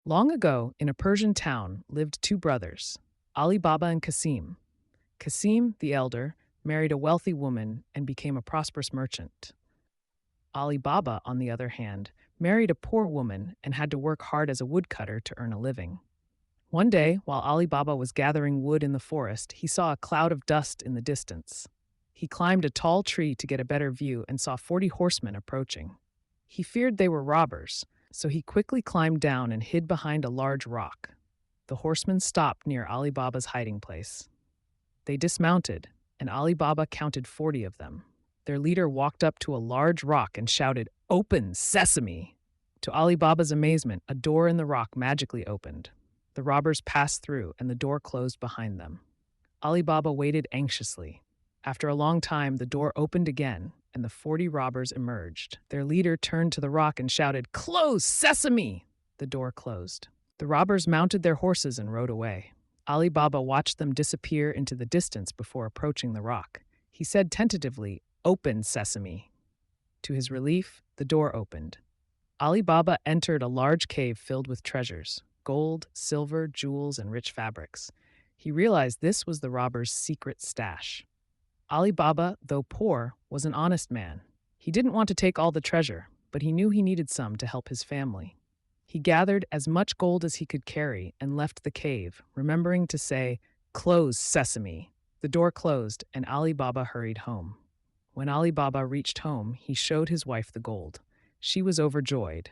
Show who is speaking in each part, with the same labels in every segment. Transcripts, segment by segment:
Speaker 1: Long ago, in a Persian town, lived two brothers, Ali Baba and Qasim. Qasim, the elder, married a wealthy woman and became a prosperous merchant. Ali Baba, on the other hand, married a poor woman and had to work hard as a woodcutter to earn a living. One day, while Ali Baba was gathering wood in the forest, he saw a cloud of dust in the distance. He climbed a tall tree to get a better view and saw 40 horsemen approaching. He feared they were robbers, so he quickly climbed down and hid behind a large rock. The horsemen stopped near Ali Baba's hiding place. They dismounted, and Ali Baba counted 40 of them. Their leader walked up to a large rock and shouted, "Open, sesame!" To Ali Baba's amazement, a door in the rock magically opened. The robbers passed through, and the door closed behind them. Ali Baba waited anxiously. After a long time, the door opened again, and the 40 robbers emerged. Their leader turned to the rock and shouted, "Close, sesame!" The door closed. The robbers mounted their horses and rode away. Ali Baba watched them disappear into the distance before approaching the rock. He said tentatively, "Open, sesame." To his relief, the door opened. Ali Baba entered a large cave filled with treasures: gold, silver, jewels, and rich fabrics. He realized this was the robbers' secret stash. Ali Baba, though poor, was an honest man. He didn't want to take all the treasure, but he knew he needed some to help his family. He gathered as much gold as he could carry and left the cave, remembering to say, "Close, sesame." The door closed, and Ali Baba hurried home. When Ali Baba reached home, he showed his wife the gold. She was overjoyed.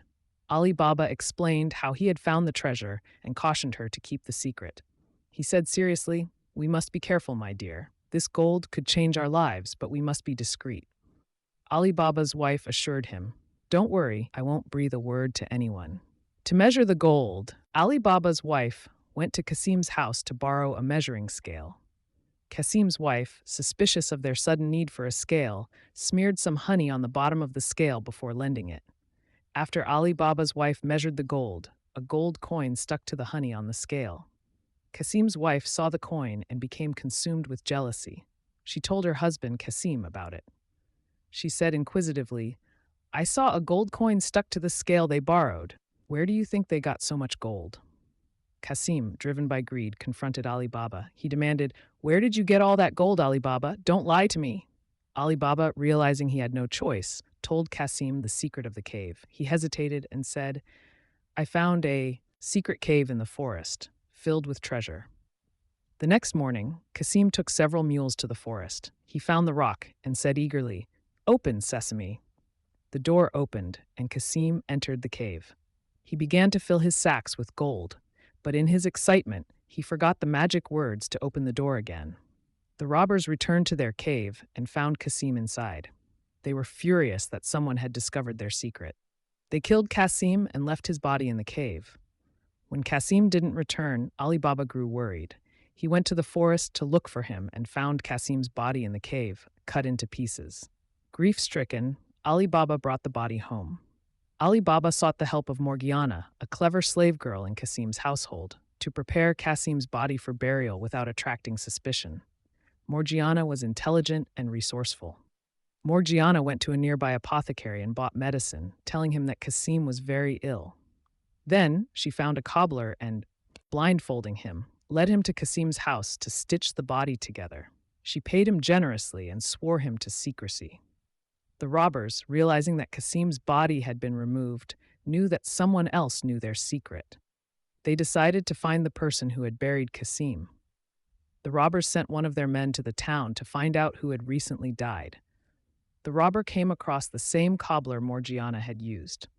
Speaker 1: Ali Baba explained how he had found the treasure and cautioned her to keep the secret. He said seriously, "We must be careful, my dear. This gold could change our lives, but we must be discreet." Ali Baba's wife assured him, "Don't worry, I won't breathe a word to anyone." To measure the gold, Ali Baba's wife went to Qasim's house to borrow a measuring scale. Qasim's wife, suspicious of their sudden need for a scale, smeared some honey on the bottom of the scale before lending it. After Ali Baba's wife measured the gold, a gold coin stuck to the honey on the scale. Qasim's wife saw the coin and became consumed with jealousy. She told her husband Qasim about it. She said inquisitively, "I saw a gold coin stuck to the scale they borrowed. Where do you think they got so much gold?" Qasim, driven by greed, confronted Ali Baba. He demanded, "Where did you get all that gold, Ali Baba? Don't lie to me." Ali Baba, realizing he had no choice, told Qasim the secret of the cave. He hesitated and said, "I found a secret cave in the forest, filled with treasure." The next morning, Qasim took several mules to the forest. He found the rock and said eagerly, "Open, sesame." The door opened, and Qasim entered the cave. He began to fill his sacks with gold, but in his excitement, he forgot the magic words to open the door again. The robbers returned to their cave and found Qasim inside. They were furious that someone had discovered their secret. They killed Qasim and left his body in the cave. When Qasim didn't return, Ali Baba grew worried. He went to the forest to look for him and found Qasim's body in the cave, cut into pieces. Grief-stricken, Ali Baba brought the body home. Ali Baba sought the help of Morgiana, a clever slave girl in Qasim's household, to prepare Qasim's body for burial without attracting suspicion. Morgiana was intelligent and resourceful. Morgiana went to a nearby apothecary and bought medicine, telling him that Qasim was very ill. Then she found a cobbler and, blindfolding him, led him to Qasim's house to stitch the body together. She paid him generously and swore him to secrecy. The robbers, realizing that Qasim's body had been removed, knew that someone else knew their secret. They decided to find the person who had buried Qasim. The robbers sent one of their men to the town to find out who had recently died. The robber came across the same cobbler Morgiana had used.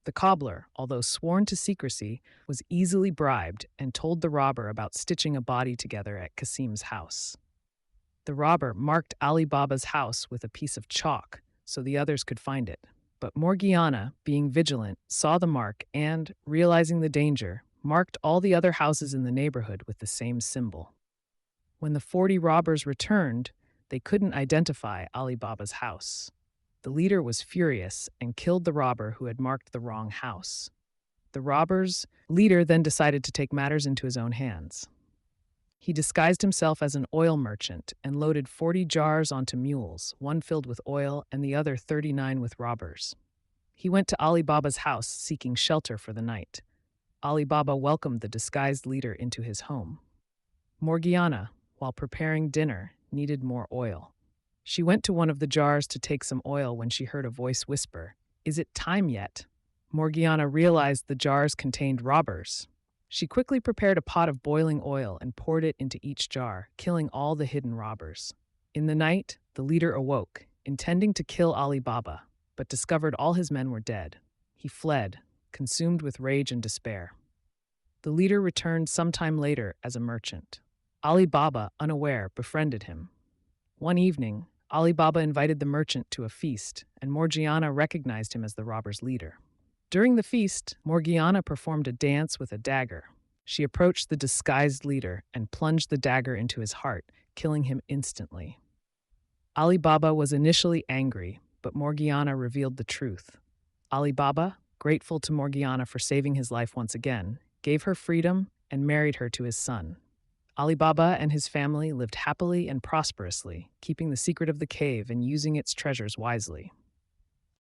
Speaker 1: The cobbler, although sworn to secrecy, was easily bribed and told the robber about stitching a body together at Qasim's house. The robber marked Ali Baba's house with a piece of chalk so the others could find it. But Morgiana, being vigilant, saw the mark and, realizing the danger, marked all the other houses in the neighborhood with the same symbol. When the 40 robbers returned, they couldn't identify Ali Baba's house. The leader was furious and killed the robber who had marked the wrong house. The robbers' leader then decided to take matters into his own hands. He disguised himself as an oil merchant and loaded 40 jars onto mules, one filled with oil and the other 39 with robbers. He went to Ali Baba's house seeking shelter for the night. Ali Baba welcomed the disguised leader into his home. Morgiana, while preparing dinner, needed more oil. She went to one of the jars to take some oil when she heard a voice whisper, "Is it time yet?" Morgiana realized the jars contained robbers. She quickly prepared a pot of boiling oil and poured it into each jar, killing all the hidden robbers. In the night, the leader awoke, intending to kill Ali Baba, but discovered all his men were dead. He fled, consumed with rage and despair. The leader returned sometime later as a merchant. Ali Baba, unaware, befriended him. One evening, Ali Baba invited the merchant to a feast, and Morgiana recognized him as the robbers' leader. During the feast, Morgiana performed a dance with a dagger. She approached the disguised leader and plunged the dagger into his heart, killing him instantly. Ali Baba was initially angry, but Morgiana revealed the truth. Ali Baba, grateful to Morgiana for saving his life once again, gave her freedom and married her to his son. Ali Baba and his family lived happily and prosperously, keeping the secret of the cave and using its treasures wisely.